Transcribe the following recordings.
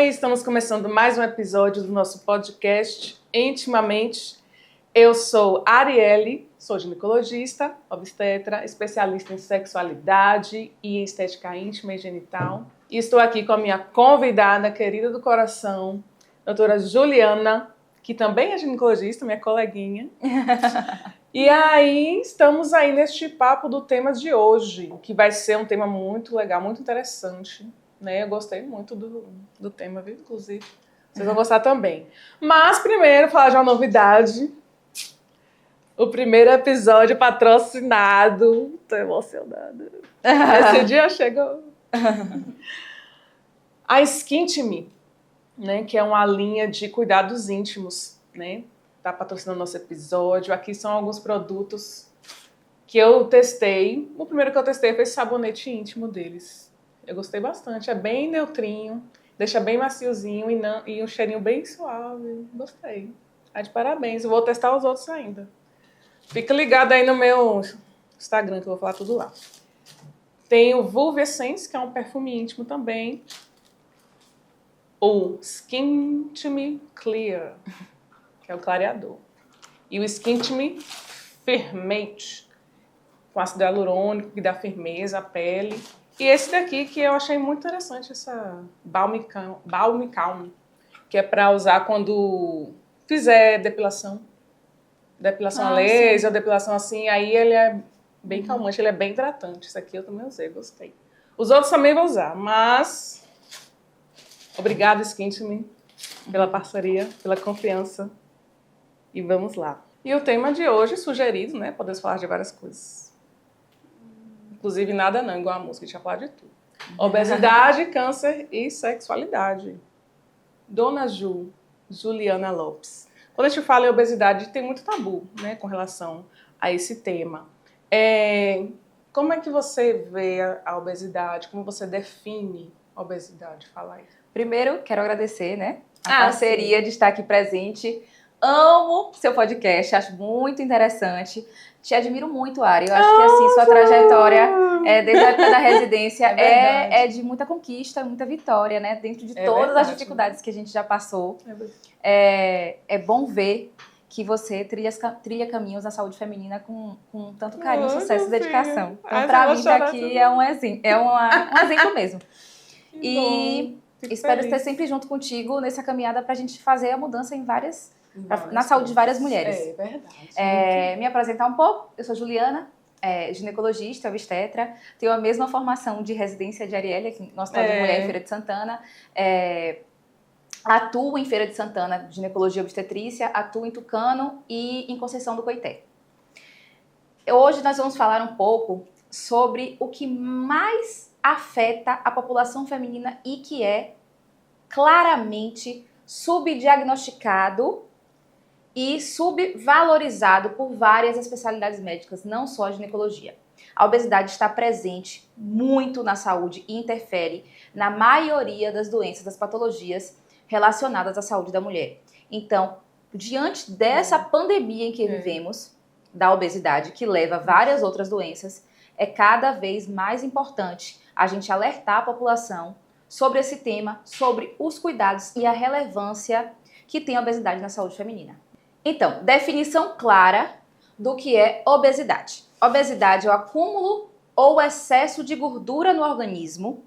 Oi, estamos começando mais um episódio do nosso podcast Intimamente. Eu sou Arielle, sou ginecologista, obstetra, especialista em sexualidade e estética íntima e genital. E estou aqui com a minha convidada, querida do coração, doutora Juliana, que também é ginecologista, minha coleguinha. E aí, estamos aí neste papo do tema de hoje, que vai ser um tema muito legal, muito interessante. Né? Eu gostei muito do tema, viu? Inclusive, vocês vão gostar também. Mas, primeiro, falar de uma novidade. O primeiro episódio patrocinado. Tô emocionada. Esse dia chegou. A Skintime, né? Que é uma linha de cuidados íntimos, né? Tá patrocinando nosso episódio. Aqui são alguns produtos que eu testei. O primeiro que eu testei foi esse sabonete íntimo deles. Eu gostei bastante. É bem neutrinho, deixa bem maciozinho e um cheirinho bem suave. Gostei. Tá de parabéns. Eu vou testar os outros ainda. Fica ligado aí no meu Instagram que eu vou falar tudo lá. Tem o Vulva Essence, que é um perfume íntimo também. O Skintime Clear, que é o clareador. E o Skintime Firmate, com ácido hialurônico, que dá firmeza à pele. E esse daqui que eu achei muito interessante, essa Balm Calm, que é para usar quando fizer depilação. Depilação a laser, ou depilação assim, aí ele é bem calmante, ele é bem hidratante. Esse aqui eu também usei, gostei. Os outros também vou usar, mas obrigada, Skintime, pela parceria, pela confiança. E vamos lá. E o tema de hoje, sugerido, né? Podemos falar de várias coisas. Inclusive nada não, igual a música, a gente já fala de tudo. Obesidade, câncer e sexualidade. Dona Juliana Lopes. Quando a gente fala em obesidade, tem muito tabu, né, com relação a esse tema. Como é que você vê a obesidade? Como você define a obesidade? Fala aí. Primeiro, quero agradecer, né, a parceria de estar aqui presente. Amo seu podcast, acho muito interessante. Te admiro muito, Ari. Eu acho que assim, sua trajetória, desde a época da residência, é de muita conquista, muita vitória, né? Dentro de todas as dificuldades que a gente já passou. É bom ver que você trilha caminhos na saúde feminina com tanto carinho, sucesso e dedicação. Então, pra mim, daqui é um exemplo mesmo. E espero estar sempre junto contigo nessa caminhada pra gente fazer a mudança em várias... na saúde de várias mulheres. É verdade. Me apresentar um pouco, eu sou Juliana, ginecologista, obstetra, tenho a mesma formação de residência de Arielle, aqui no Hospital de Mulher em Feira de Santana, atuo em Feira de Santana, ginecologia obstetrícia, atuo em Tucano e em Conceição do Coité. Hoje nós vamos falar um pouco sobre o que mais afeta a população feminina e que é claramente subdiagnosticado e subvalorizado por várias especialidades médicas, não só a ginecologia. A obesidade está presente muito na saúde e interfere na maioria das doenças, das patologias relacionadas à saúde da mulher. Então, diante dessa pandemia em que vivemos, da obesidade, que leva a várias outras doenças, é cada vez mais importante a gente alertar a população sobre esse tema, sobre os cuidados e a relevância que tem a obesidade na saúde feminina. Então, definição clara do que é obesidade. Obesidade é o acúmulo ou excesso de gordura no organismo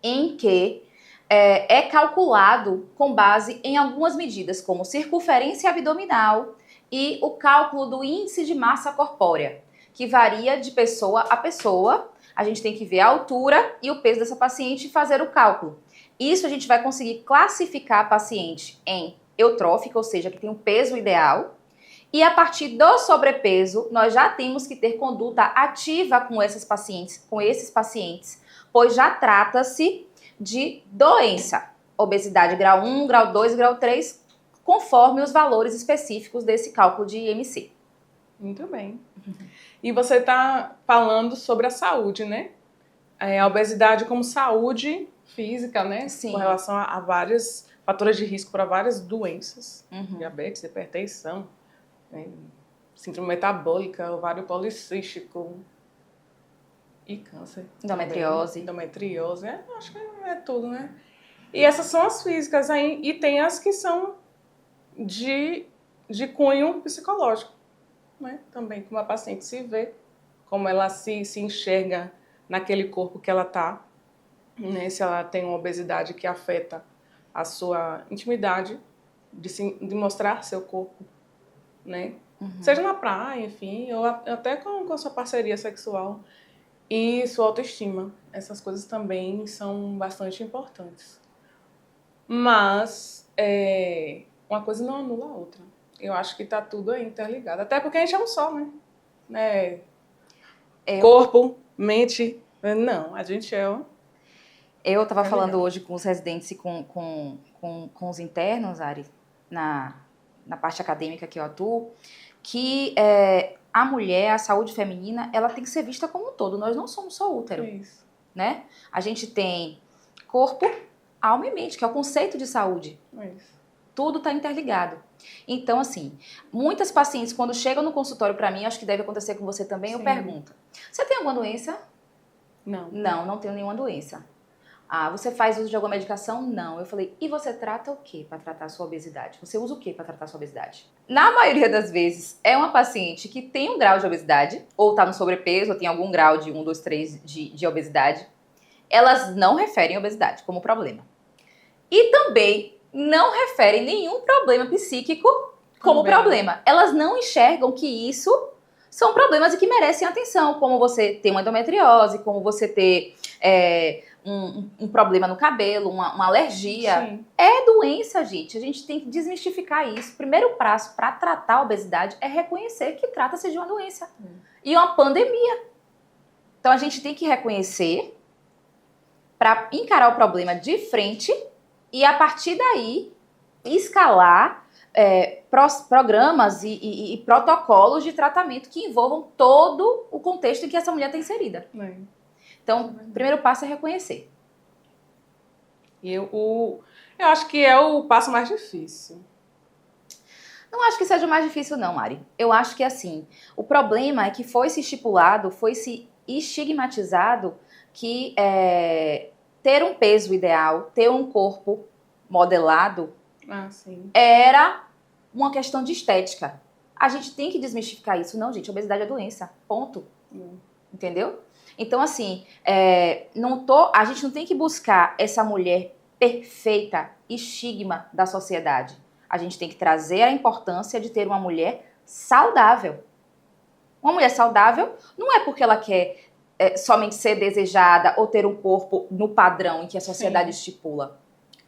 em que é calculado com base em algumas medidas, como circunferência abdominal e o cálculo do índice de massa corpórea, que varia de pessoa a pessoa. A gente tem que ver a altura e o peso dessa paciente e fazer o cálculo. Isso a gente vai conseguir classificar a paciente em eutrófica, ou seja, que tem um peso ideal, e a partir do sobrepeso, nós já temos que ter conduta ativa com esses pacientes, pois já trata-se de doença, obesidade grau 1, grau 2, grau 3, conforme os valores específicos desse cálculo de IMC. Muito bem. E você está falando sobre a saúde, né? A obesidade como saúde física, né? Sim. Com relação a vários fatores de risco para várias doenças. Diabetes, hipertensão, síndrome metabólica, ovário policístico e câncer. Endometriose. Endometriose, acho que é tudo, né? E essas são as físicas aí, e tem as que são de cunho psicológico, né? Também como a paciente se vê, como ela se enxerga naquele corpo que ela está, né? Se ela tem uma obesidade que afeta a sua intimidade de mostrar seu corpo, né? Seja na praia, enfim, ou até com a sua parceria sexual e sua autoestima. Essas coisas também são bastante importantes. Mas uma coisa não anula a outra. Eu acho que tá tudo aí interligado. Até porque a gente é um só, né? Corpo, mente. Não, a gente é um. Eu estava falando hoje com os residentes e com os internos, Ari, na parte acadêmica que eu atuo, que a mulher, a saúde feminina, ela tem que ser vista como um todo. Nós não somos só útero, Isso. né? A gente tem corpo, alma e mente, que é o conceito de saúde. Isso. Tudo está interligado. Então, assim, muitas pacientes, quando chegam no consultório para mim, acho que deve acontecer com você também, Sim. eu pergunto, você tem alguma doença? Não. Não tenho nenhuma doença. Ah, você faz uso de alguma medicação? Não. Eu falei, e você trata o que para tratar a sua obesidade? Você usa o que para tratar a sua obesidade? Na maioria das vezes, é uma paciente que tem um grau de obesidade, ou está no sobrepeso, ou tem algum grau de 1, 2, 3 de obesidade. Elas não referem obesidade como problema. E também não referem nenhum problema psíquico como problema. Elas não enxergam que isso são problemas e que merecem atenção, como você ter uma endometriose, como você ter um problema no cabelo, uma alergia. Sim. É doença, gente. A gente tem que desmistificar isso. O primeiro passo para tratar a obesidade é reconhecer que trata-se de uma doença e uma pandemia. Então a gente tem que reconhecer para encarar o problema de frente e a partir daí escalar programas e protocolos de tratamento que envolvam todo o contexto em que essa mulher está inserida. Então, o primeiro passo é reconhecer. E eu acho que é o passo mais difícil. Não acho que seja o mais difícil, não, Mari. Eu acho que, assim, o problema é que foi se estipulado, foi se estigmatizado que ter um peso ideal, ter um corpo modelado, era uma questão de estética. A gente tem que desmistificar isso. Não, gente, obesidade é doença. Ponto. Entendeu? Então, assim, a gente não tem que buscar essa mulher perfeita, estigma da sociedade. A gente tem que trazer a importância de ter uma mulher saudável. Uma mulher saudável não é porque ela quer somente ser desejada ou ter um corpo no padrão em que a sociedade estipula.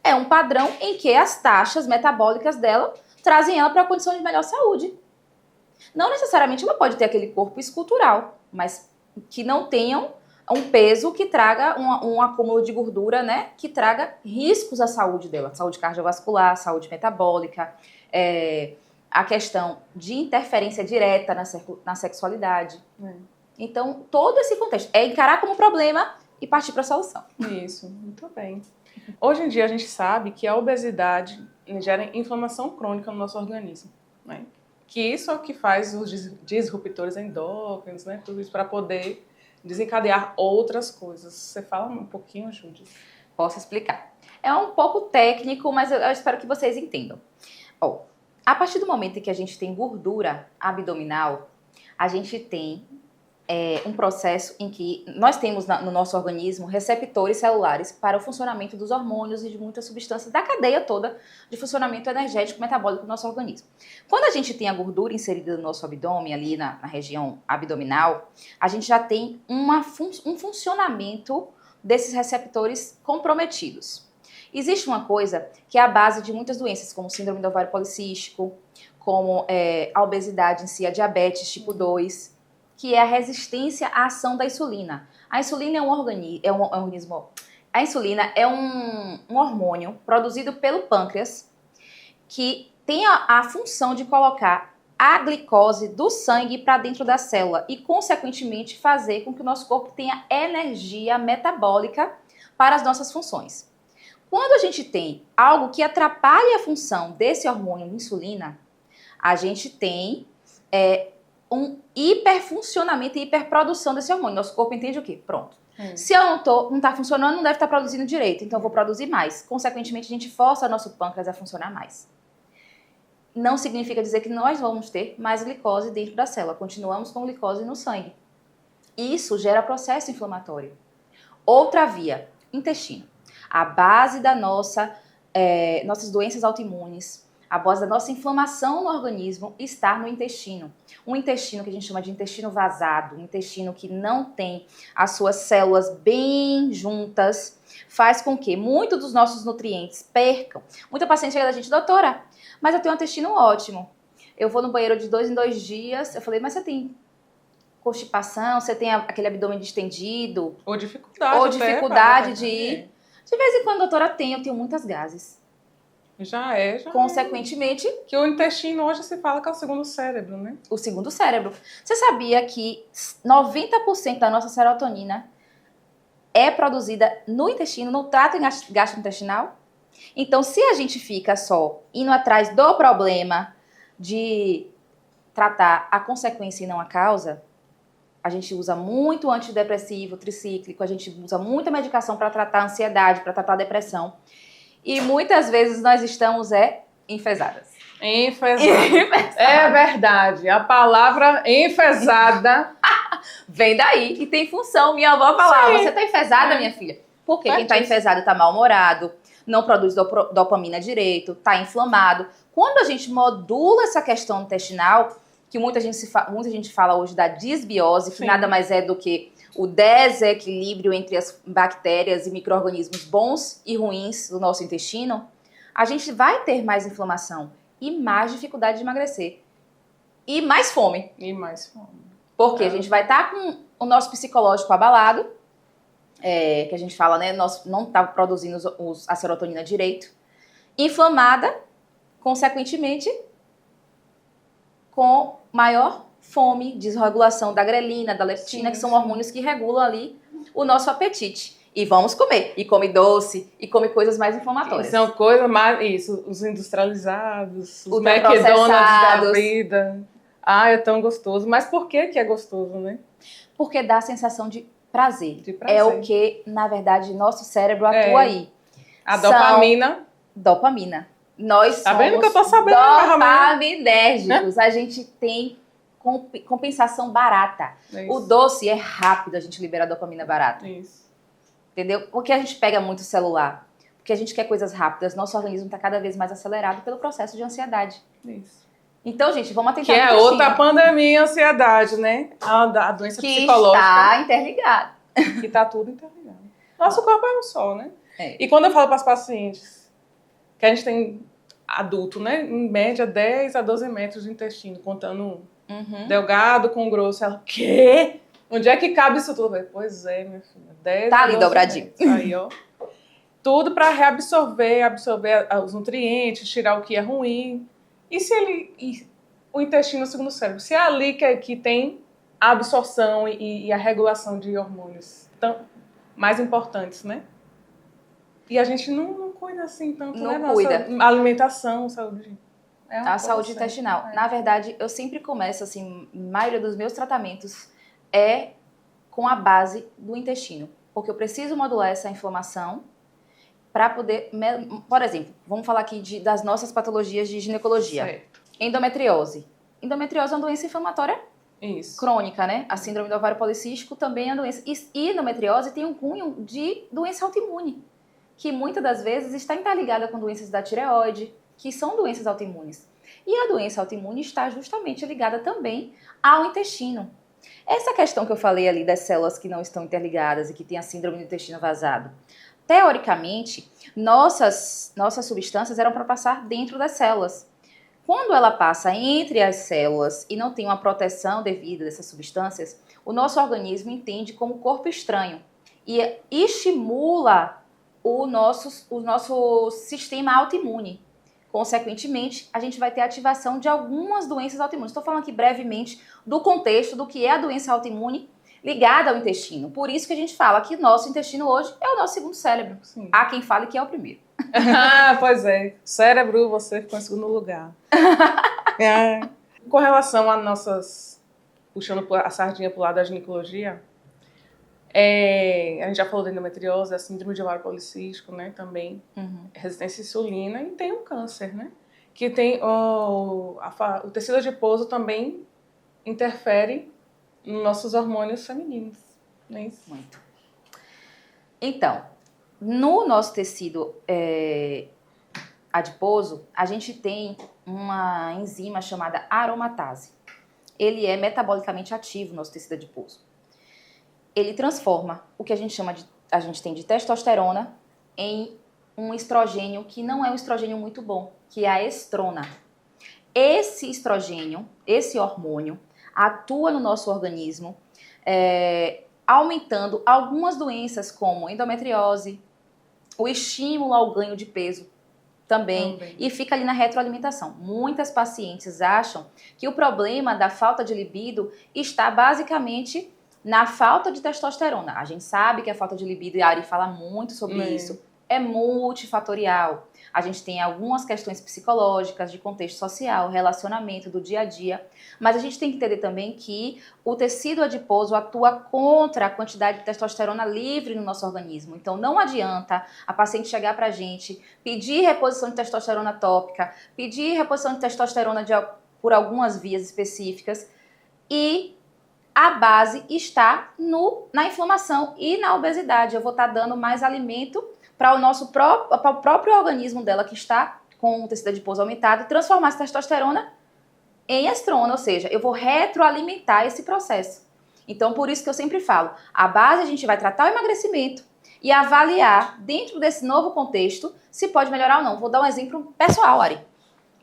É um padrão em que as taxas metabólicas dela trazem ela para a condição de melhor saúde. Não necessariamente ela pode ter aquele corpo escultural, mas que não tenham um peso que traga um acúmulo de gordura, né? Que traga riscos à saúde dela. Saúde cardiovascular, saúde metabólica, a questão de interferência direta na sexualidade. Então, todo esse contexto é encarar como problema e partir para a solução. Isso, muito bem. Hoje em dia a gente sabe que a obesidade gera inflamação crônica no nosso organismo, né? Que isso é o que faz os disruptores endócrinos, né? Tudo isso para poder desencadear outras coisas. Você fala um pouquinho, Júlia? Posso explicar. É um pouco técnico, mas eu espero que vocês entendam. A partir do momento em que a gente tem gordura abdominal, a gente tem um processo em que nós temos no nosso organismo receptores celulares para o funcionamento dos hormônios e de muitas substâncias da cadeia toda de funcionamento energético metabólico do nosso organismo. Quando a gente tem a gordura inserida no nosso abdômen, ali na região abdominal, a gente já tem um funcionamento desses receptores comprometidos. Existe uma coisa que é a base de muitas doenças, como síndrome do ovário policístico, como a obesidade em si, a diabetes tipo 2, que é a resistência à ação da insulina. A insulina a insulina é um hormônio produzido pelo pâncreas que tem a função de colocar a glicose do sangue para dentro da célula e, consequentemente, fazer com que o nosso corpo tenha energia metabólica para as nossas funções. Quando a gente tem algo que atrapalha a função desse hormônio insulina, a gente tem um hiperfuncionamento e hiperprodução desse hormônio. Nosso corpo entende o quê? Pronto. Se eu não tá funcionando, não deve estar produzindo direito, então eu vou produzir mais. Consequentemente, a gente força o nosso pâncreas a funcionar mais. Não significa dizer que nós vamos ter mais glicose dentro da célula. Continuamos com glicose no sangue. Isso gera processo inflamatório. Outra via, intestino. A base da nossas doenças autoimunes, a base da nossa inflamação no organismo está no intestino. Um intestino que a gente chama de intestino vazado, um intestino que não tem as suas células bem juntas, faz com que muitos dos nossos nutrientes percam. Muita paciente chega da gente, doutora, mas eu tenho um intestino ótimo. Eu vou no banheiro de 2 em 2 dias. Eu falei, mas você tem constipação? Você tem aquele abdômen distendido? Ou dificuldade. Ou dificuldade de ir? De vez em quando, doutora, eu tenho muitas gases. Já Consequentemente, que o intestino hoje se fala que é o segundo cérebro, né? O segundo cérebro. Você sabia que 90% da nossa serotonina é produzida no intestino, no trato gastrointestinal? Então, se a gente fica só indo atrás do problema de tratar a consequência e não a causa, a gente usa muito antidepressivo, tricíclico, a gente usa muita medicação para tratar a ansiedade, para tratar a depressão. E muitas vezes nós estamos enfesadas. Enfesada. É verdade. A palavra enfesada vem daí e tem função. Minha avó falava, Sim. Você tá enfesada, minha filha? Porque quem tá enfesado tá mal-humorado, não produz dopamina direito, tá inflamado. Quando a gente modula essa questão intestinal, que muita gente fala hoje da disbiose, que nada mais é do que o desequilíbrio entre as bactérias e micro-organismos bons e ruins do nosso intestino, a gente vai ter mais inflamação e mais dificuldade de emagrecer. E mais fome. Porque a gente vai estar com o nosso psicológico abalado, que a gente fala, né? Nós não tá produzindo a serotonina direito. Inflamada, consequentemente, com maior fome, desregulação da grelina, da leptina, que são hormônios que regulam ali o nosso apetite. E vamos comer. E come doce, e come coisas mais inflamatórias. São coisas mais, os industrializados, os McDonald's da vida. É tão gostoso. Mas por que é gostoso, né? Porque dá a sensação de prazer. É o que, na verdade, nosso cérebro atua aí. A dopamina. Dopamina. Nós somos vendo que eu tô sabendo, dopaminérgicos. A gente tem compensação barata. O doce é rápido, a gente libera dopamina barata. Isso. Entendeu? Porque a gente pega muito celular. Porque a gente quer coisas rápidas. Nosso organismo está cada vez mais acelerado pelo processo de ansiedade. Isso. Então, gente, vamos atentar que é outra pandemia, ansiedade, né? A doença psicológica. Que está interligada. Que está tudo interligado. Nosso corpo é um só, né? E quando eu falo para as pacientes que a gente tem adulto, né? Em média, 10 a 12 metros de intestino, contando delgado com grosso. Ela, quê? Onde é que cabe isso tudo? Pois é, minha filha. 10 tá ali dobradinho. Aí, ó. Tudo para reabsorver, absorver os nutrientes, tirar o que é ruim. E se o intestino, segundo o cérebro, se é ali que tem a absorção e a regulação de hormônios mais importantes, né? E a gente não cuida assim tanto, não né? cuida. Nossa alimentação, saúde. A saúde intestinal. Na verdade, eu sempre começo, assim, a maioria dos meus tratamentos é com a base do intestino. Porque eu preciso modular essa inflamação para poder... Por exemplo, vamos falar aqui das nossas patologias de ginecologia. Certo. Endometriose. Endometriose é uma doença inflamatória crônica, né? A síndrome do ovário policístico também é uma doença. E endometriose tem um cunho de doença autoimune, que muitas das vezes está interligada com doenças da tireoide, que são doenças autoimunes. E a doença autoimune está justamente ligada também ao intestino. Essa questão que eu falei ali das células que não estão interligadas e que tem a síndrome do intestino vazado, teoricamente, nossas substâncias eram para passar dentro das células. Quando ela passa entre as células e não tem uma proteção devida dessas substâncias, o nosso organismo entende como corpo estranho e estimula o nosso sistema autoimune. Consequentemente, a gente vai ter ativação de algumas doenças autoimunes. Estou falando aqui brevemente do contexto do que é a doença autoimune ligada ao intestino. Por isso que a gente fala que nosso intestino hoje é o nosso segundo cérebro. Sim. Há quem fale que é o primeiro. Pois é. Cérebro, você ficou em segundo lugar. Com relação a nossas puxando a sardinha pro lado da ginecologia, a gente já falou da endometriose, a síndrome de ovário policístico, né, também, resistência à insulina, e tem o câncer, né, que tem o tecido adiposo também interfere nos nossos hormônios femininos, não é isso? Muito. Então, no nosso tecido adiposo, a gente tem uma enzima chamada aromatase. Ele é metabolicamente ativo no nosso tecido adiposo. Ele transforma o que a gente tem de testosterona em um estrogênio que não é um estrogênio muito bom, que é a estrona. Esse estrogênio, esse hormônio, atua no nosso organismo, aumentando algumas doenças como endometriose, o estímulo ao ganho de peso também, e fica ali na retroalimentação. Muitas pacientes acham que o problema da falta de libido está basicamente na falta de testosterona. A gente sabe que a falta de libido, e a Ari fala muito sobre isso, é multifatorial. A gente tem algumas questões psicológicas, de contexto social, relacionamento do dia a dia, mas a gente tem que entender também que o tecido adiposo atua contra a quantidade de testosterona livre no nosso organismo. Então não adianta a paciente chegar pra gente, pedir reposição de testosterona tópica, pedir reposição de testosterona por algumas vias específicas, e a base está na inflamação e na obesidade. Eu vou estar dando mais alimento para o próprio organismo dela, que está com o tecido adiposo aumentado, e transformar essa testosterona em estrona, ou seja, eu vou retroalimentar esse processo. Então, por isso que eu sempre falo, a base a gente vai tratar o emagrecimento e avaliar, dentro desse novo contexto, se pode melhorar ou não. Vou dar um exemplo pessoal, Ari.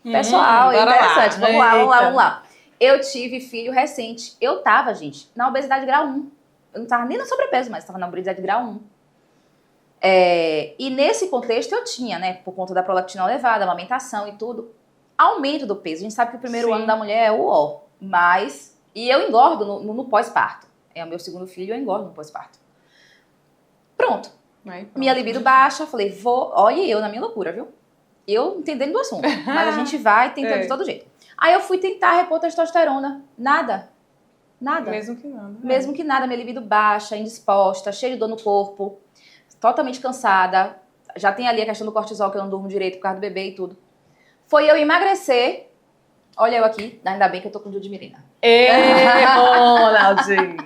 Pessoal, é interessante. Vamos lá. Eu tive filho recente. Eu tava, gente, na obesidade grau 1. Eu não tava nem no sobrepeso, mas estava na obesidade grau 1. E nesse contexto eu tinha, né, por conta da prolactina elevada, amamentação e tudo, aumento do peso. A gente sabe que o primeiro ano da mulher é o ó, mas... E eu engordo no pós-parto. É o meu segundo filho, eu engordo no pós-parto. Pronto. Minha libido baixa, falei, olha eu na minha loucura, viu? Eu entendendo do assunto, mas a gente vai tentando de todo jeito. Aí eu fui tentar repor testosterona. Nada. Mesmo que nada. Mesmo que nada, minha libido baixa, indisposta, cheia de dor no corpo, totalmente cansada. Já tem ali a questão do cortisol, que eu não durmo direito por causa do bebê e tudo. Foi eu emagrecer. Olha eu aqui, ainda bem que eu tô com Judmirina. Ronaldinho!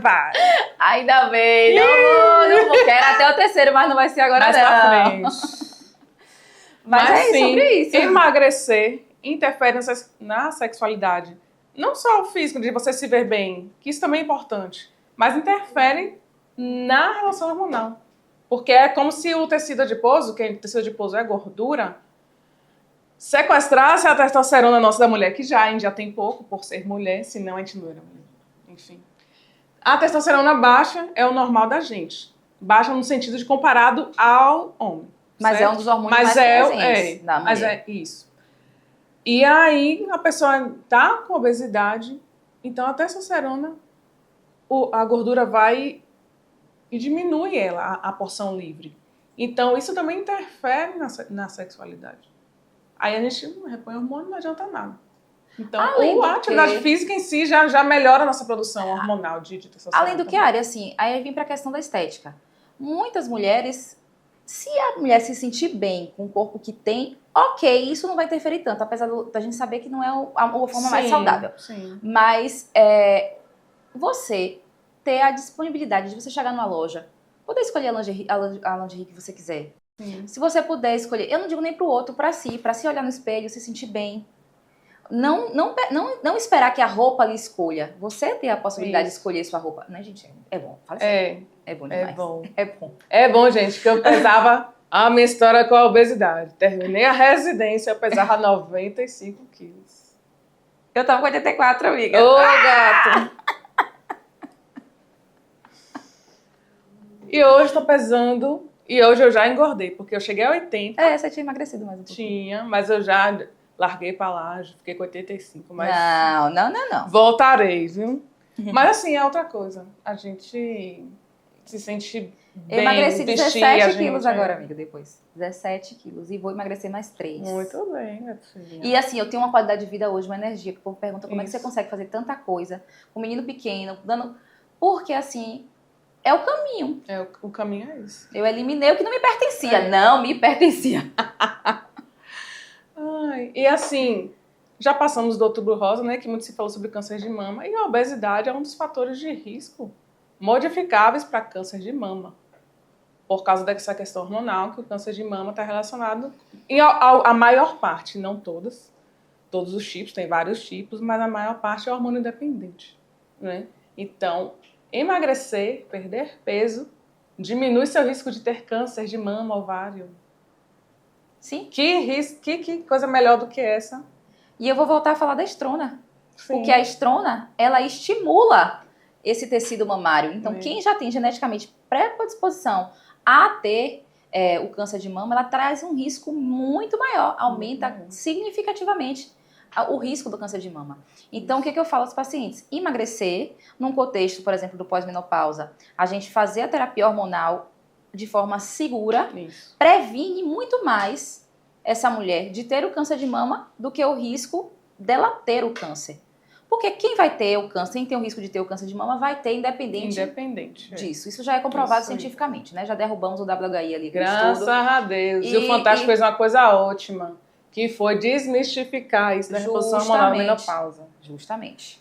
Vai! Ainda bem, não vou. Quero até o terceiro, mas não vai ser agora mais não. Pra frente. Mas é sim, sobre isso. Emagrecer interfere na sexualidade. Não só o físico, de você se ver bem, que isso também é importante, mas interfere na relação hormonal. Porque é como se o tecido adiposo, que o tecido adiposo é gordura, sequestrasse a testosterona nossa da mulher, que a gente já tem pouco por ser mulher, senão a gente não era mulher. Enfim. A testosterona baixa é o normal da gente. Baixa no sentido de comparado ao homem. Mas certo? é um dos hormônios mais presentes da mulher. Mas é isso. E aí a pessoa tá com obesidade, então a testosterona, a gordura vai e diminui a porção livre. Então isso também interfere na sexualidade. Aí a gente não repõe hormônio, não adianta nada. Então a atividade física em si já melhora a nossa produção hormonal de testosterona. Além do que, Ari, assim, aí vem pra questão da estética. Muitas mulheres, se a mulher se sentir bem com o corpo que tem, ok, isso não vai interferir tanto, apesar da gente saber que não é a forma mais saudável. Sim. Mas você ter a disponibilidade de você chegar numa loja, poder escolher a lingerie que você quiser. Sim. Se você puder escolher, eu não digo nem pro outro, pra si olhar no espelho, se sentir bem. Não esperar que a roupa lhe escolha. Você ter a possibilidade de escolher sua roupa. Né, gente? É bom. Fala assim. É bom demais. É bom, gente, que eu pesava a minha história com a obesidade. Terminei a residência, eu pesava 95 quilos. Eu tava com 84, amiga. Ô, gato! E hoje tô pesando... E hoje eu já engordei, porque eu cheguei a 80. Você tinha emagrecido mais um pouco. Tinha, mas eu já larguei pra lá, já fiquei com 85. Mas Não. voltarei, viu? Mas assim, é outra coisa. A gente se sente Eu bem, emagreci vestir a 17 gente, quilos agora, amiga, depois. 17 quilos. E vou emagrecer mais 3. Muito bem, minha filha. E assim, eu tenho uma qualidade de vida hoje, uma energia, que o povo pergunta como é que você Isso. consegue fazer tanta coisa com um menino pequeno, dando... Porque assim, é o caminho. O caminho é isso. Eu eliminei o que não me pertencia. É. Não me pertencia. Ai, e assim, já passamos do Outubro Rosa, né, que muito se falou sobre câncer de mama, e a obesidade é um dos fatores de risco modificáveis para câncer de mama. Por causa dessa questão hormonal, que o câncer de mama está relacionado, a maior parte, não todas, todos os tipos, tem vários tipos, mas a maior parte é hormônio dependente, né? Então, emagrecer, perder peso, diminui seu risco de ter câncer de mama, ovário. Sim. Que coisa melhor do que essa? E eu vou voltar a falar da estrona. Sim. Porque a estrona, ela estimula esse tecido mamário. Então, quem já tem geneticamente predisposição a ter o câncer de mama, ela traz um risco muito maior, aumenta significativamente o risco do câncer de mama. Então, o que eu falo aos pacientes? Emagrecer, num contexto, por exemplo, do pós-menopausa, a gente fazer a terapia hormonal de forma segura, Isso. previne muito mais essa mulher de ter o câncer de mama do que o risco dela ter o câncer. Porque quem vai ter o câncer, quem tem o risco de ter o câncer de mama, vai ter independente disso. Isso já é comprovado Isso cientificamente, né? Já derrubamos o WHI ali. Graças a Deus. E o Fantástico fez uma coisa ótima, que foi desmistificar isso da reposição hormonal na menopausa. Justamente.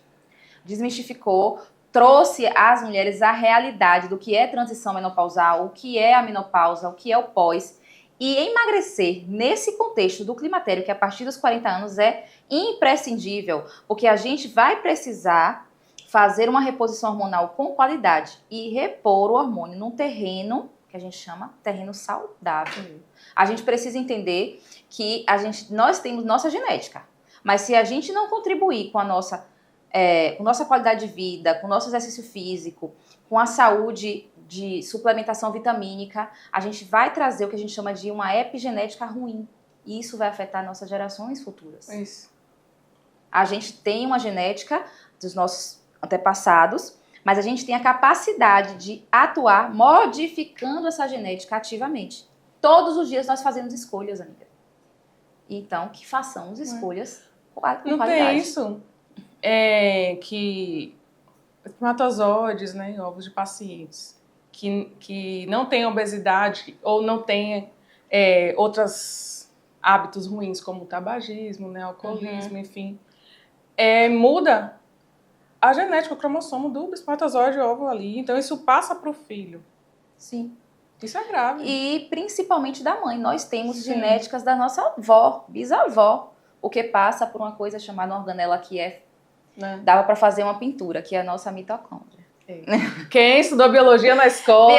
Desmistificou, trouxe às mulheres a realidade do que é transição menopausal, o que é a menopausa, o que é o pós. E emagrecer nesse contexto do climatério, que a partir dos 40 anos é imprescindível, porque a gente vai precisar fazer uma reposição hormonal com qualidade e repor o hormônio num terreno que a gente chama terreno saudável. A gente precisa entender que nós temos nossa genética, mas se a gente não contribuir com a nossa qualidade de vida, com o nosso exercício físico, com a saúde de suplementação vitamínica, a gente vai trazer o que a gente chama de uma epigenética ruim. E isso vai afetar nossas gerações futuras. Isso. A gente tem uma genética dos nossos antepassados, mas a gente tem a capacidade de atuar modificando essa genética ativamente. Todos os dias nós fazemos escolhas, amiga. Então, que façamos escolhas com qualidade. Não tem isso? Que espermatozoides, né, ovos de pacientes que não têm obesidade ou não têm outros hábitos ruins, como o tabagismo, né, alcoolismo, enfim, muda a genética, o cromossomo do espermatozoide óvulo ali. Então, isso passa para o filho. Sim. Isso é grave. E principalmente da mãe. Nós temos genéticas da nossa avó, bisavó, o que passa por uma coisa chamada organela que dava para fazer uma pintura, que é a nossa mitocôndria. Quem estudou biologia na escola?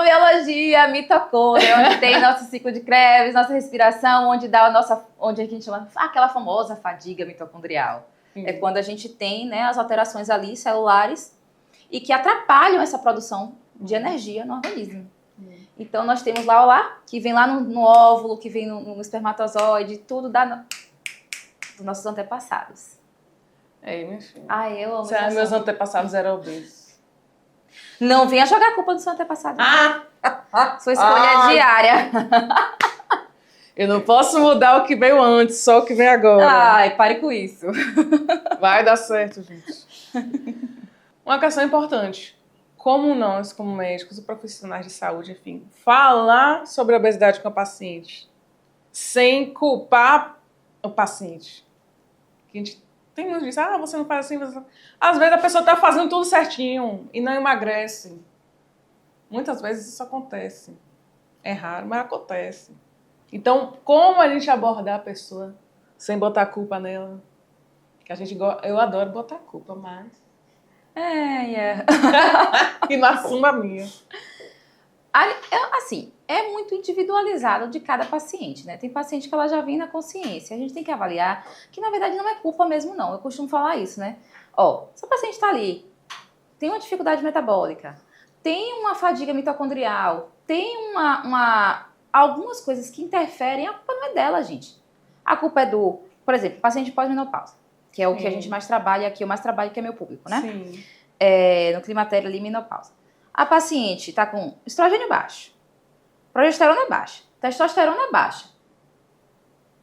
Biologia, mitocôndria, onde tem nosso ciclo de Krebs, nossa respiração, onde a gente chama aquela famosa fadiga mitocondrial. É quando a gente tem, né, as alterações ali celulares e que atrapalham essa produção de energia no organismo. Então nós temos lá, que vem lá no óvulo, que vem no espermatozoide, tudo dos nossos antepassados. Minha filha. Eu amo meus antepassados eram obesos. Não venha jogar a culpa do seu antepassado. Sua escolha diária. Eu não posso mudar o que veio antes, só o que vem agora. Pare com isso. Vai dar certo, gente. Uma questão importante. Como nós, como médicos e profissionais de saúde, enfim, falar sobre a obesidade com a paciente sem culpar o paciente. A gente tem muitos que dizem, você não faz assim, você não... Às vezes a pessoa está fazendo tudo certinho e não emagrece. Muitas vezes isso acontece. É raro, mas acontece. Então, como a gente abordar a pessoa sem botar a culpa nela? Que eu adoro botar a culpa, mas... E não assumo a minha. Assim, é muito individualizado de cada paciente, né? Tem paciente que ela já vem na consciência. A gente tem que avaliar que, na verdade, não é culpa mesmo, não. Eu costumo falar isso, né? Se o paciente está ali, tem uma dificuldade metabólica, tem uma fadiga mitocondrial, tem algumas coisas que interferem, a culpa não é dela, gente. A culpa é por exemplo, paciente pós-menopausa, que é o que a gente mais trabalha aqui, eu mais trabalho, que é meu público, né? Sim. No climatério ali, menopausa. A paciente está com estrogênio baixo, progesterona baixa, testosterona baixa.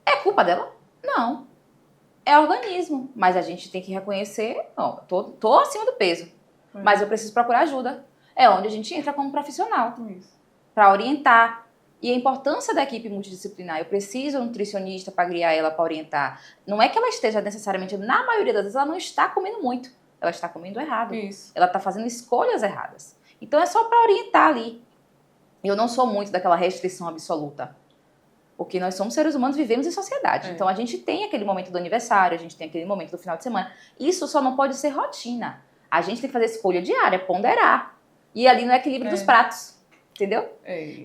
É culpa dela? Não. É organismo. Mas a gente tem que reconhecer, não, tô acima do peso, mas eu preciso procurar ajuda. É onde a gente entra como profissional, para orientar. E a importância da equipe multidisciplinar. Eu preciso de um nutricionista para guiar ela, para orientar. Não é que ela esteja necessariamente, na maioria das vezes, ela não está comendo muito. Ela está comendo errado. Isso. Ela está fazendo escolhas erradas. Então é só para orientar ali. Eu não sou muito daquela restrição absoluta. Porque nós somos seres humanos, vivemos em sociedade. Então a gente tem aquele momento do aniversário, a gente tem aquele momento do final de semana. Isso só não pode ser rotina. A gente tem que fazer escolha diária, ponderar. E ali no equilíbrio dos pratos. Entendeu?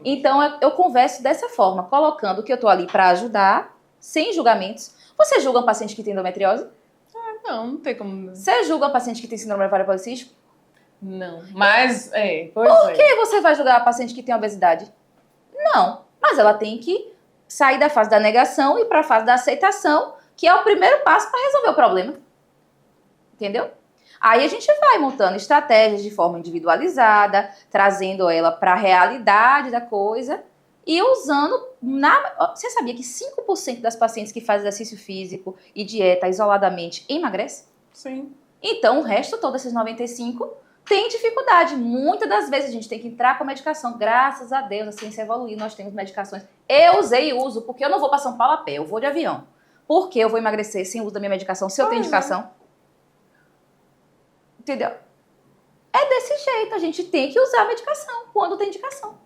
Então eu converso dessa forma, colocando que eu tô ali para ajudar, sem julgamentos. Você julga um paciente que tem endometriose? Não tem como. Você julga um paciente que tem síndrome ovário policístico? Não. Mas, Por que você vai julgar a paciente que tem obesidade? Não. Mas ela tem que sair da fase da negação e para a fase da aceitação, que é o primeiro passo para resolver o problema. Entendeu? Aí a gente vai montando estratégias de forma individualizada, trazendo ela para a realidade da coisa e usando... Você sabia que 5% das pacientes que fazem exercício físico e dieta isoladamente emagrece? Sim. Então o resto todo, esses 95%, tem dificuldade. Muitas das vezes a gente tem que entrar com a medicação. Graças a Deus, a ciência evoluiu, nós temos medicações. Eu usei e uso, porque eu não vou para São Paulo a pé, eu vou de avião. Por que eu vou emagrecer sem uso da minha medicação, se eu tenho indicação? Entendeu? É desse jeito, a gente tem que usar a medicação quando tem indicação.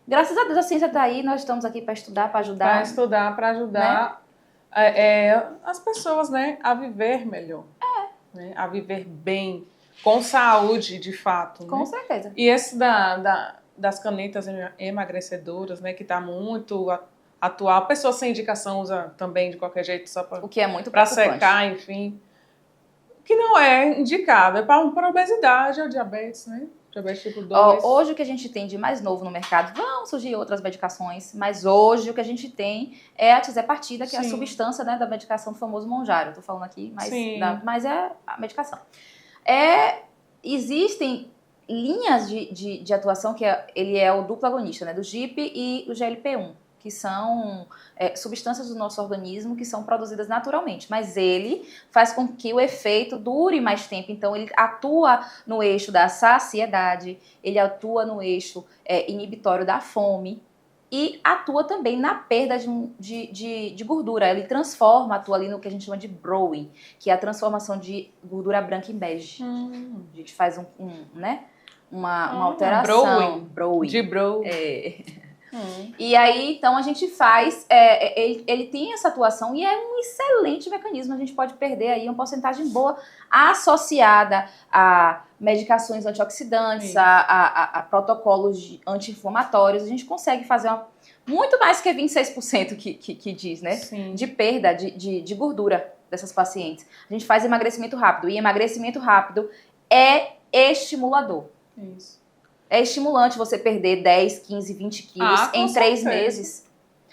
Graças a Deus a ciência está aí, nós estamos aqui para estudar, para ajudar. Para estudar, para ajudar as pessoas, né, a viver melhor. Né, a viver bem, com saúde, de fato. Com né? certeza. E esse das canetas emagrecedoras, né, que está muito atual. A pessoa sem indicação usa também de qualquer jeito, só para... O que é muito para preocupante. secar, enfim. Que não é indicado, é para obesidade ou diabetes, né? Diabetes tipo 2. Hoje o que a gente tem de mais novo no mercado, vão surgir outras medicações, mas hoje o que a gente tem é a tirzepatida, que é a substância, né, da medicação do famoso Monjaro. Eu tô falando aqui, mas é a medicação. Existem linhas de atuação, que ele é o duplo agonista, né, do GIP e o GLP-1. Que são substâncias do nosso organismo que são produzidas naturalmente, mas ele faz com que o efeito dure mais tempo. Então, ele atua no eixo da saciedade, ele atua no eixo inibitório da fome e atua também na perda de gordura. Ele atua ali no que a gente chama de browing, que é a transformação de gordura branca em bege. A gente faz uma alteração. Browing. De brow. E aí, então, a gente faz, ele tem essa atuação e é um excelente mecanismo. A gente pode perder aí uma porcentagem boa associada a medicações antioxidantes, a protocolos anti-inflamatórios. A gente consegue fazer muito mais que 26% que diz, né? Sim. De perda de gordura dessas pacientes. A gente faz emagrecimento rápido. E emagrecimento rápido é estimulador. Isso. É estimulante você perder 10, 15, 20 quilos em 3 meses.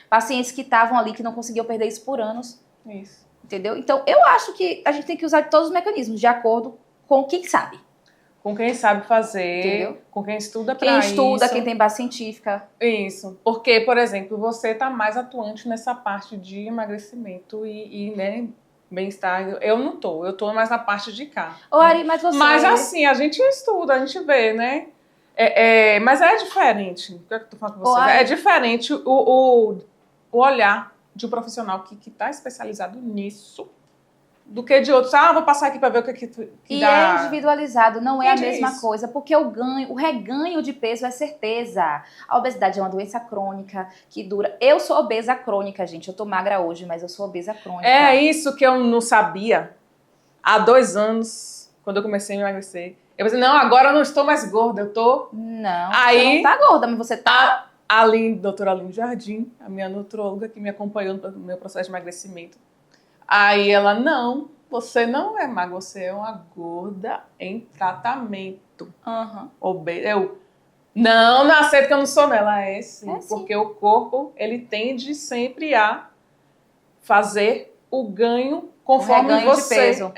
Pacientes que estavam ali, que não conseguiam perder isso por anos. Isso. Entendeu? Então, eu acho que a gente tem que usar todos os mecanismos, de acordo com quem sabe. Com quem sabe fazer, entendeu? Com quem estuda para isso. Quem estuda, quem tem base científica. Isso. Porque, por exemplo, você está mais atuante nessa parte de emagrecimento e né, bem-estar. Eu não tô, eu tô mais na parte de cá. Ari, mas você... Mas assim, a gente estuda, a gente vê, né? Mas é diferente. O que eu tô falando com você? É diferente o olhar de um profissional que está especializado nisso do que de outros. Vou passar aqui para ver o que dá. E é individualizado, não é a mesma coisa, porque o reganho de peso é certeza. A obesidade é uma doença crônica que dura. Eu sou obesa crônica, gente. Eu tô magra hoje, mas eu sou obesa crônica. É isso que eu não sabia há 2 anos, quando eu comecei a emagrecer. Eu pensei, não, agora eu não estou mais gorda, eu tô... Não, você não tá gorda, mas você tá... A doutora Aline Jardim, a minha nutróloga que me acompanhou no meu processo de emagrecimento. Aí ela, não, você não é magra, você é uma gorda em tratamento. Eu, não aceito que eu não sou nela. Sim, porque o corpo, ele tende sempre a fazer o ganho conforme reganho de você... peso.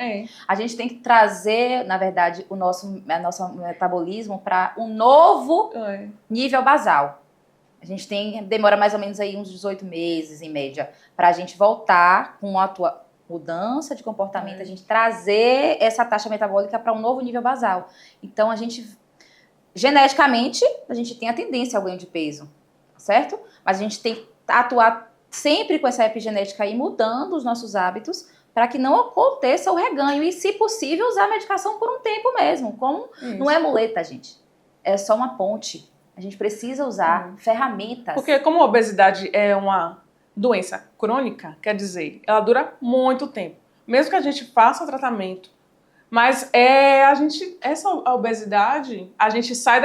A gente tem que trazer, na verdade, o nosso metabolismo para um novo nível basal. A gente demora mais ou menos aí uns 18 meses, em média, para a gente voltar com uma mudança de comportamento, a gente trazer essa taxa metabólica para um novo nível basal. Então, geneticamente, a gente tem a tendência ao ganho de peso, certo? Mas a gente tem que atuar sempre com essa epigenética aí, mudando os nossos hábitos, para que não aconteça o reganho e, se possível, usar a medicação por um tempo mesmo. Não é muleta, gente. É só uma ponte. A gente precisa usar ferramentas. Porque como a obesidade é uma doença crônica, quer dizer, ela dura muito tempo. Mesmo que a gente faça o tratamento, mas a obesidade, a gente sai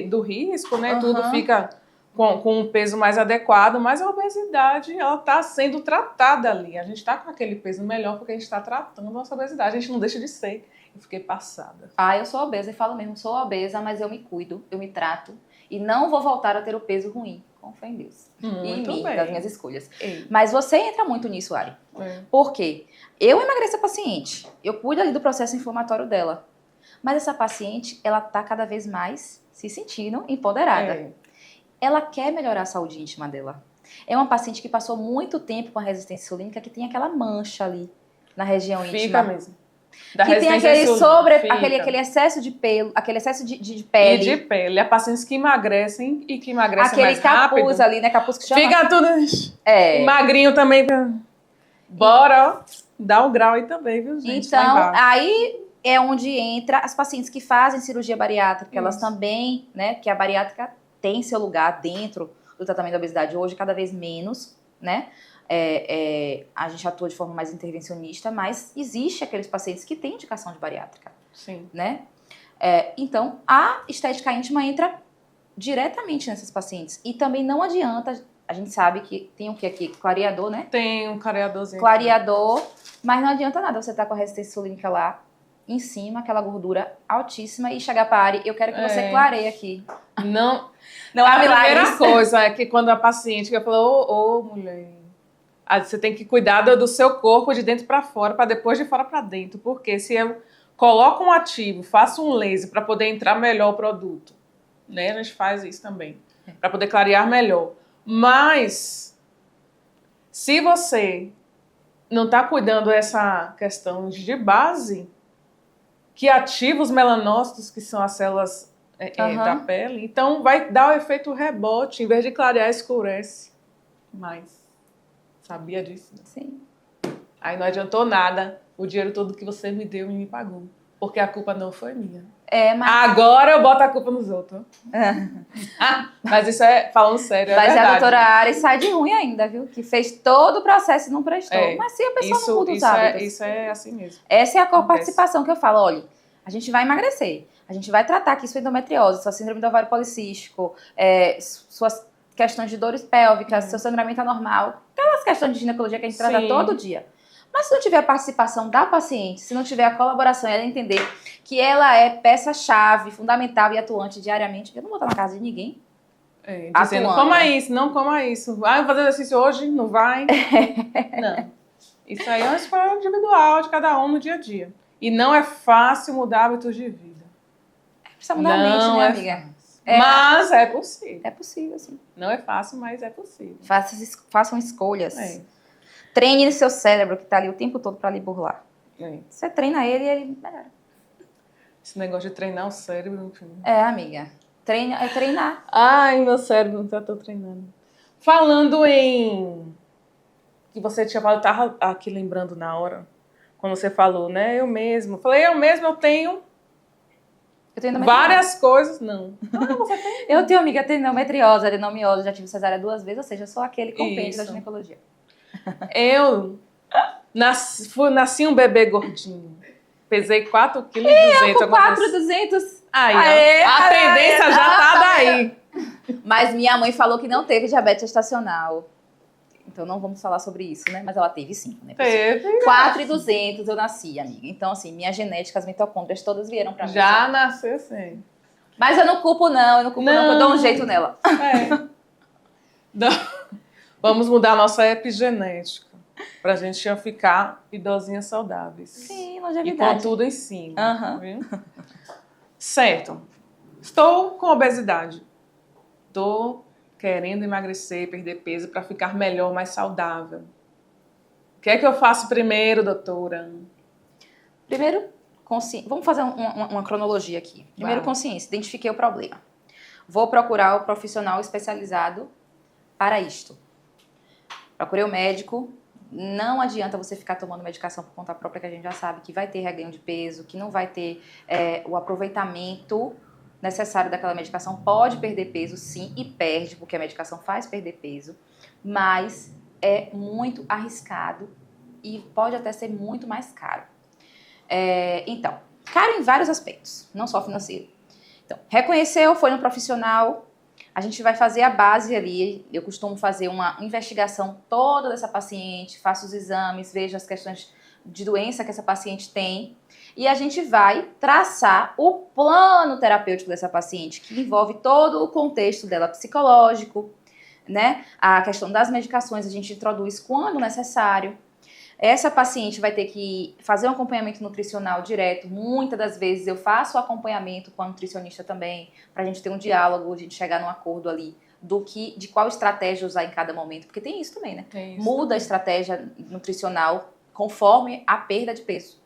do risco, né? Tudo fica com um peso mais adequado, mas a obesidade, ela está sendo tratada ali. A gente está com aquele peso melhor porque a gente está tratando a nossa obesidade. A gente não deixa de ser. Eu fiquei passada. Eu sou obesa e falo mesmo, sou obesa, mas eu me cuido, eu me trato e não vou voltar a ter o peso ruim. Com fé em Deus. Muito em mim, bem. das minhas escolhas. Mas você entra muito nisso, Ari. Por quê? Eu emagreço a paciente, eu cuido ali do processo inflamatório dela. Mas essa paciente, ela tá cada vez mais se sentindo empoderada. Ela quer melhorar a saúde íntima dela. É uma paciente que passou muito tempo com a resistência insulínica, que tem aquela mancha ali na região íntima. Fica mesmo. Que tem aquele excesso de pelo, aquele excesso de pele. E de pele. Há pacientes que emagrecem e que emagrecem mais rápido. Aquele capuz ali, né? Capuz que chama. Fica tudo magrinho também. Bora, ó. Dá um grau aí também, viu, gente? Então, aí é onde entra as pacientes que fazem cirurgia bariátrica. Elas também, né? Que a bariátrica tem seu lugar dentro do tratamento da obesidade. Hoje, cada vez menos, né? A gente atua de forma mais intervencionista, mas existe aqueles pacientes que têm indicação de bariátrica. Sim. Né? Então, a estética íntima entra diretamente nessas pacientes. E também não adianta, a gente sabe que tem o que aqui? Clareador, né? Tem um clareadorzinho. Clareador, mas não adianta nada você estar com a resistência insulínica lá em cima, aquela gordura altíssima, e chegar para a Ari, eu quero que você clareie aqui. Não há milagres. A primeira coisa é que quando a paciente falou, mulher, você tem que cuidar do seu corpo de dentro para fora, para depois de fora para dentro. Porque se eu coloco um ativo, faço um laser para poder entrar melhor o produto, né? A gente faz isso também, para poder clarear melhor. Mas, se você não está cuidando dessa questão de base, que ativa os melanócitos, que são as células da pele, então vai dar o efeito rebote, em vez de clarear, escurece mais. Sabia disso? Né? Sim. Aí não adiantou nada o dinheiro todo que você me deu e me pagou. Porque a culpa não foi minha. Mas... Agora eu boto a culpa nos outros. Mas isso falando sério, mas verdade. A doutora Ari sai de ruim ainda, viu? Que fez todo o processo e não prestou. Mas se a pessoa não muda os hábitos. Isso é assim mesmo. Essa é a coparticipação que eu falo. Olha, a gente vai emagrecer. A gente vai tratar aqui sua endometriose, sua síndrome do ovário policístico, suas questões de dores pélvicas, seu sangramento anormal, aquelas questões de ginecologia que a gente trata todo dia. Mas se não tiver a participação da paciente, se não tiver a colaboração e ela entender que ela é peça-chave, fundamental e atuante diariamente, eu não vou estar na casa de ninguém. Dizendo, coma isso, não coma isso. Vai fazer exercício hoje? Não vai? Não. Isso aí é uma escolha individual de cada um no dia a dia. E não é fácil mudar hábitos de vida. Precisa mudar a mente, né, amiga? Mas é possível. É possível, sim. Não é fácil, mas é possível. Façam escolhas. Treine seu cérebro, que tá ali o tempo todo pra lhe burlar. Você treina ele e ele melhora. Esse negócio de treinar o cérebro, enfim. Amiga. Treinar. Ai, meu cérebro, não tô treinando. Falando em... que você tinha falado, eu tava aqui lembrando na hora, quando você falou, né? Eu mesmo. Falei, eu tenho várias coisas. Não. Você tem? Eu tenho, amiga, tenho endometriose, adenomiose, já tive cesárea 2 vezes, ou seja, sou aquele compêndio da ginecologia. Eu nasci um bebê gordinho. Pesei 4,2 kg. Eu com 4,200. Aí, a tendência já tá daí. Mas minha mãe falou que não teve diabetes gestacional. Então não vamos falar sobre isso, né? Mas ela teve sim, né? Teve. 4,200 eu nasci, amiga. Então, assim, minha genética, as mitocôndrias todas vieram pra mim. Já nasceu assim. Mas eu não culpo, não. Eu dou um jeito nela. Vamos mudar a nossa epigenética. Pra gente já ficar idosinhas saudáveis. Sim, E longevidade. com tudo em cima. Aham. Viu? Certo. Estou com obesidade. Estou querendo emagrecer, perder peso para ficar melhor, mais saudável. O que é que eu faço primeiro, doutora? Primeiro, vamos fazer uma cronologia aqui. Primeiro, Vai. consciência. Identifiquei o problema. Vou procurar o profissional especializado para isto. Procurei o médico. Não adianta você ficar tomando medicação por conta própria, que a gente já sabe que vai ter reganho de peso, que não vai ter o aproveitamento necessário daquela medicação. Pode perder peso, sim, e perde, porque a medicação faz perder peso, mas é muito arriscado e pode até ser muito mais caro. Então, caro em vários aspectos, não só financeiro. Então, reconheceu, foi no profissional, a gente vai fazer a base ali. Eu costumo fazer uma investigação toda dessa paciente, faço os exames, vejo as questões de doença que essa paciente tem e a gente vai traçar o plano terapêutico dessa paciente, que envolve todo o contexto dela psicológico, né? A questão das medicações a gente introduz quando necessário. Essa paciente vai ter que fazer um acompanhamento nutricional direto. Muitas das vezes eu faço o acompanhamento com a nutricionista também, para a gente ter um diálogo, a gente chegar num acordo ali de qual estratégia usar em cada momento, porque tem isso também, né? Muda a estratégia nutricional conforme a perda de peso.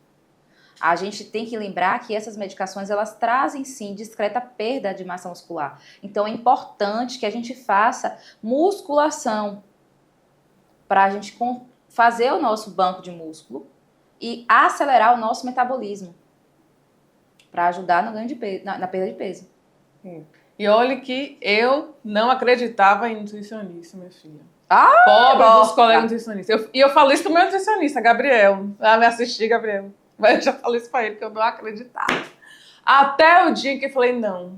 A gente tem que lembrar que essas medicações, elas trazem sim discreta perda de massa muscular. Então é importante que a gente faça musculação para a gente fazer o nosso banco de músculo e acelerar o nosso metabolismo para ajudar no ganho de peso, na perda de peso. E olha que eu não acreditava em nutricionista, minha filha. Pobre dos colegas nutricionistas. E eu falo isso pro meu nutricionista, Gabriel. Lá me assistir, Gabriel. Mas eu já falei isso pra ele, que eu não acreditava. Até o dia que eu falei, não.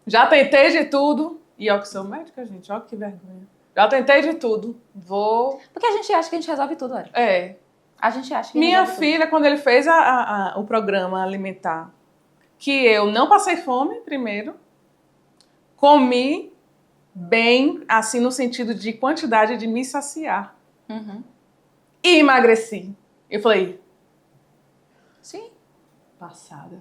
Já tentei de tudo. E ó que sou médica, gente. Ó que vergonha. Já tentei de tudo. Vou... Porque a gente acha que a gente resolve tudo, olha. A gente acha que Minha resolve filha, quando ele fez o programa alimentar, que eu não passei fome primeiro, comi bem, assim, no sentido de quantidade de me saciar. Uhum. E emagreci. Eu falei... Sim. Passada.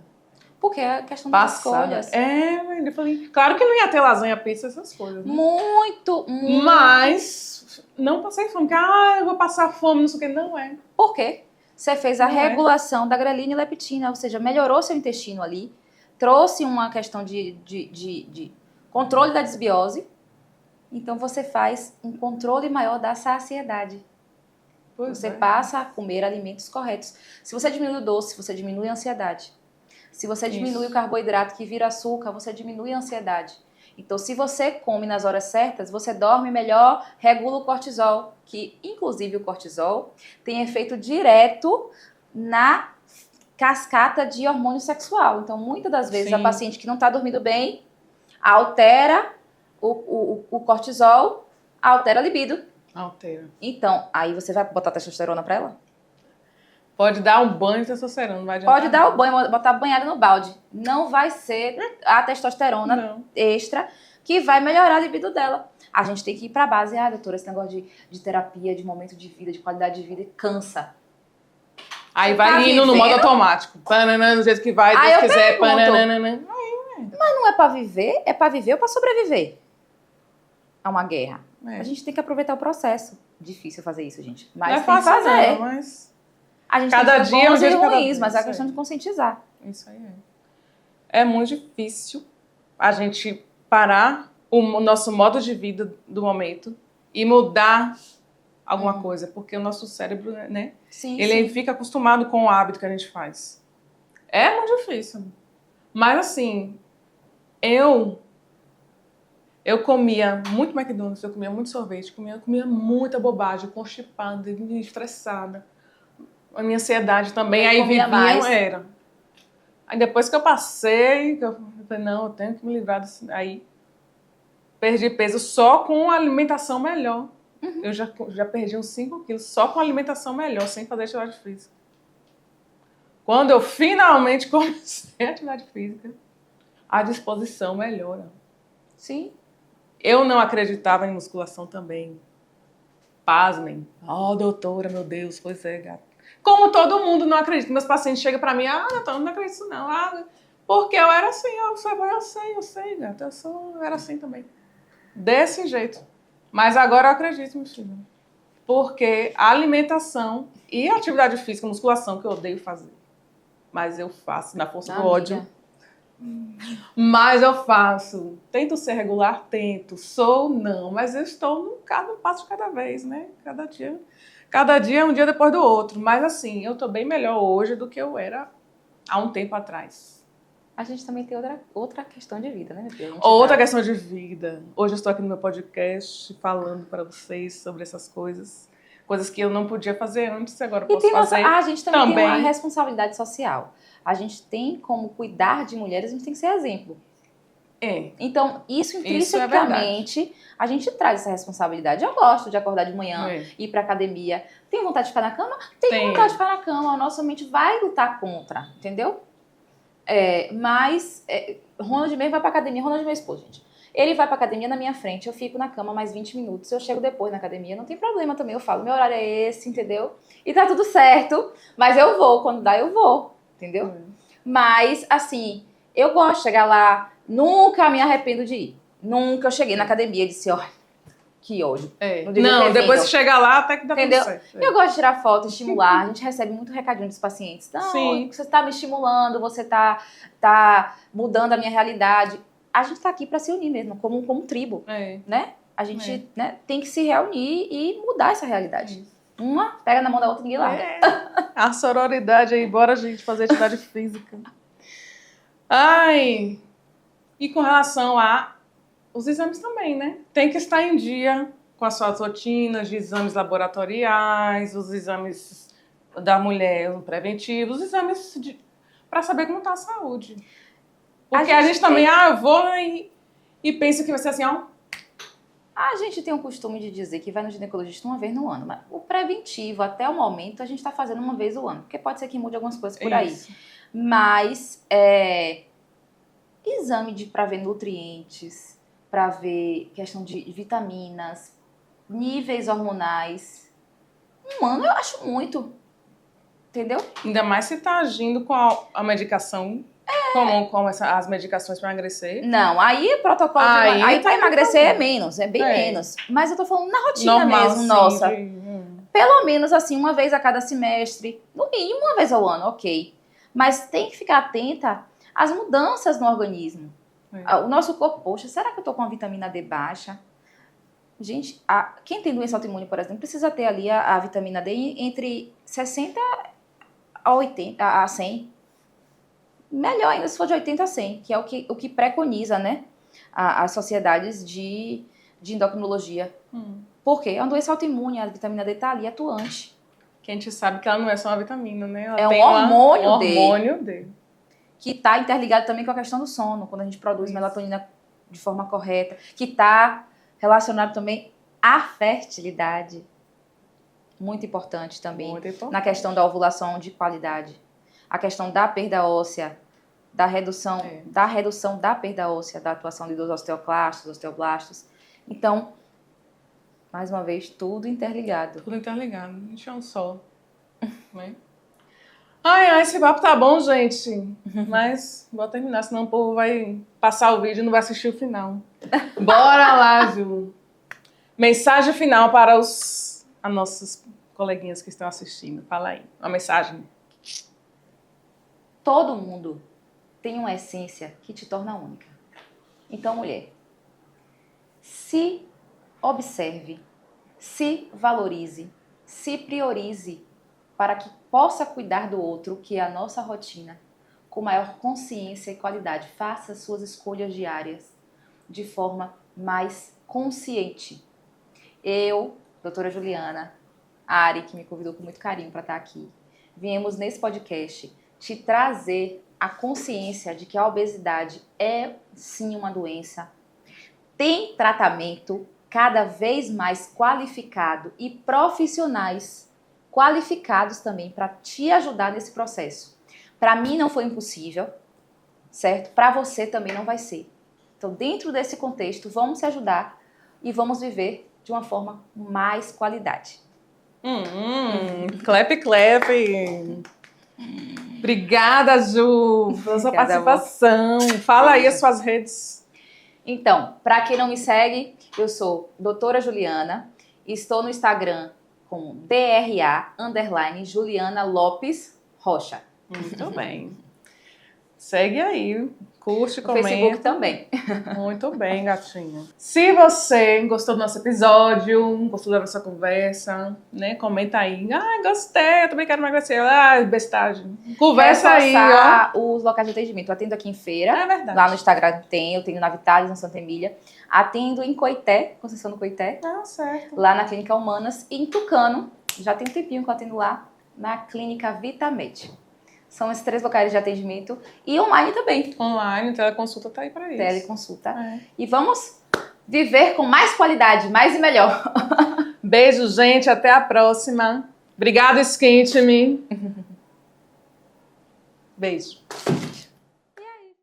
Porque é a questão das escolhas. Eu falei... Claro que não ia ter lasanha, pizza, essas coisas. Né? Muito. Mas não passei fome. Porque, eu vou passar fome, não sei o que. Não é. Por quê? Você fez a Não regulação da grelina e leptina, ou seja, melhorou seu intestino ali, trouxe uma questão de controle da desbiose. Então, você faz um controle maior da saciedade. Você passa a comer alimentos corretos. Se você diminui o doce, você diminui a ansiedade. Se você diminui o carboidrato que vira açúcar, você diminui a ansiedade. Então, se você come nas horas certas, você dorme melhor, regula o cortisol, que inclusive o cortisol tem efeito direto na cascata de hormônio sexual. Então, muitas das vezes, a paciente que não está dormindo bem altera o cortisol, altera a libido. Altera. Então, aí você vai botar testosterona pra ela? Pode dar um banho de testosterona, não vai adiantar. Pode dar o banho, botar banhada no balde. Não vai ser a testosterona extra que vai melhorar a libido dela. A gente tem que ir pra base. Doutora, esse negócio de terapia, de momento de vida, de qualidade de vida, cansa. Aí vai indo no modo automático. Pananã, do jeito que vai, Deus quiser. Pananã. Mas não é pra viver? É pra viver ou pra sobreviver? É uma guerra. A gente tem que aproveitar o processo. Difícil fazer isso, gente. Mas não é tem que fazer. Não, mas... A gente cada tem que dia bons e ruins, vez, mas é a questão de conscientizar. Isso aí é. É muito difícil a gente parar o nosso modo de vida do momento e mudar alguma coisa, porque o nosso cérebro, né? Ele fica acostumado com o hábito que a gente faz. É muito difícil. Mas assim, eu comia muito McDonald's, eu comia muito sorvete, comia muita bobagem, constipada, estressada. A minha ansiedade também, aí vivia mais. Aí depois que eu passei, eu falei, não, eu tenho que me livrar disso. Aí perdi peso só com alimentação melhor. Eu já perdi uns 5 quilos só com alimentação melhor, sem fazer atividade física. Quando eu finalmente comecei a atividade física, a disposição melhora. Sim. Eu não acreditava em musculação também. Pasmem. Oh, doutora, meu Deus, pois é, gata. Como todo mundo não acredita. Meus pacientes chegam pra mim, doutora, não acredito nisso não. Porque eu era assim, eu sei, gata, eu era assim também. Desse jeito. Mas agora eu acredito, meu filho. Porque a alimentação e a atividade física, musculação, que eu odeio fazer. Mas eu faço na força do ódio. Mas eu faço. Tento ser regular? Tento. Sou? Não. Mas eu estou num passo de cada vez, né? Cada dia é um dia depois do outro. Mas assim, eu estou bem melhor hoje do que eu era há um tempo atrás. A gente também tem outra questão de vida, né, meu filho? Outra questão de vida. Hoje eu estou aqui no meu podcast falando para vocês sobre essas coisas. Coisas que eu não podia fazer antes, agora eu posso fazer. A gente também tem uma responsabilidade social. A gente tem como cuidar de mulheres, a gente tem que ser exemplo. Então, isso intrinsecamente, a gente traz essa responsabilidade. Eu gosto de acordar de manhã, ir pra academia. Tenho vontade de ficar na cama? Tenho vontade de ficar na cama. A nossa mente vai lutar contra, entendeu? Mas Ronald mesmo vai pra academia. Ronald é meu esposo, gente. Ele vai pra academia na minha frente, eu fico na cama mais 20 minutos. Eu chego depois na academia, não tem problema também. Eu falo, meu horário é esse, entendeu? E tá tudo certo. Mas eu vou, quando dá eu vou, entendeu? Mas, assim, eu gosto de chegar lá. Nunca me arrependo de ir. Nunca eu cheguei na academia e disse, que ódio. Não, depois que chegar lá, até que dá tudo certo. Eu gosto de tirar foto, estimular. A gente recebe muito recadinho dos pacientes. Não, você tá me estimulando, você tá mudando a minha realidade. A gente tá aqui para se unir mesmo, como tribo, né? A gente tem que se reunir e mudar essa realidade. Uma pega na mão da outra e ninguém larga. A sororidade aí, bora, gente, fazer atividade física. Ai... E com relação a os exames também, né? Tem que estar em dia com as suas rotinas de exames laboratoriais, os exames da mulher preventivos, os exames para saber como está a saúde. Porque a gente também, eu vou e pensa que vai ser assim, A gente tem o costume de dizer que vai no ginecologista uma vez no ano, mas o preventivo, até o momento, a gente está fazendo uma vez no ano, porque pode ser que mude algumas coisas por aí. Mas, exame para ver nutrientes, para ver questão de vitaminas, níveis hormonais. Um ano eu acho muito. Entendeu? Ainda mais se tá agindo com a medicação comum, como as medicações para emagrecer. Não, aí o protocolo aí para emagrecer é menos, é bem menos. Mas eu tô falando na rotina normal, mesmo, nossa. Pelo menos assim, uma vez a cada semestre, no mínimo uma vez ao ano, ok. Mas tem que ficar atenta às mudanças no organismo. O nosso corpo, poxa, será que eu tô com a vitamina D baixa? Gente, quem tem doença autoimune, por exemplo, precisa ter ali a vitamina D entre 60 a 80, a 100. Melhor ainda se for de 80 a 100, que é o que preconiza, né, as sociedades de endocrinologia. Por quê? É uma doença autoimune, a vitamina D tá ali atuante. Que a gente sabe que ela não é só uma vitamina, né? Ela é tem um hormônio D. Que está interligado também com a questão do sono, quando a gente produz melatonina de forma correta, que está relacionado também à fertilidade. Muito importante também. Muito importante. Na questão da ovulação de qualidade. A questão da perda óssea, da redução da perda óssea, da atuação dos osteoclastos, osteoblastos. Então, mais uma vez, tudo interligado. Tudo interligado, a gente é um só. Né? Ai, esse papo tá bom, gente. Mas vou terminar, senão o povo vai passar o vídeo e não vai assistir o final. Bora lá, Ju. Mensagem final para as nossas coleguinhas que estão assistindo. Fala aí, uma mensagem. Todo mundo tem uma essência que te torna única. Então, mulher, se observe, se valorize, se priorize para que possa cuidar do outro, que é a nossa rotina, com maior consciência e qualidade. Faça suas escolhas diárias de forma mais consciente. Eu, doutora Juliana, a Ari, que me convidou com muito carinho para estar aqui, viemos nesse podcast te trazer a consciência de que a obesidade é sim uma doença, tem tratamento cada vez mais qualificado e profissionais qualificados também para te ajudar nesse processo. Para mim não foi impossível, certo? Para você também não vai ser. Então, dentro desse contexto, vamos se ajudar e vamos viver de uma forma com mais qualidade. Clap, clap. Obrigada, Ju, pela sua participação. Fala aí as suas redes. Então, para quem não me segue, eu sou doutora Juliana. Estou no Instagram com DRA_Juliana Lopes Rocha. Muito bem. Segue aí. Curte, comenta. No Facebook também. Muito bem, gatinha. Se você gostou do nosso episódio, gostou da nossa conversa, né? Comenta aí. Gostei, eu também quero emagrecer. Bestagem. Conversa aí, ó. Os locais de atendimento. Eu atendo aqui em Feira. É verdade. Lá no Instagram eu tenho na Vitales, na Santa Emília. Atendo em Coité, Conceição do Coité. Certo. Lá na Clínica Humanas. E em Tucano, já tem um tempinho que eu atendo lá, na Clínica Vitamed. São esses 3 locais de atendimento. E online também. Online, teleconsulta tá aí pra isso. Teleconsulta. E vamos viver com mais qualidade, mais e melhor. Beijo, gente. Até a próxima. Obrigada, Skint Me. Beijo.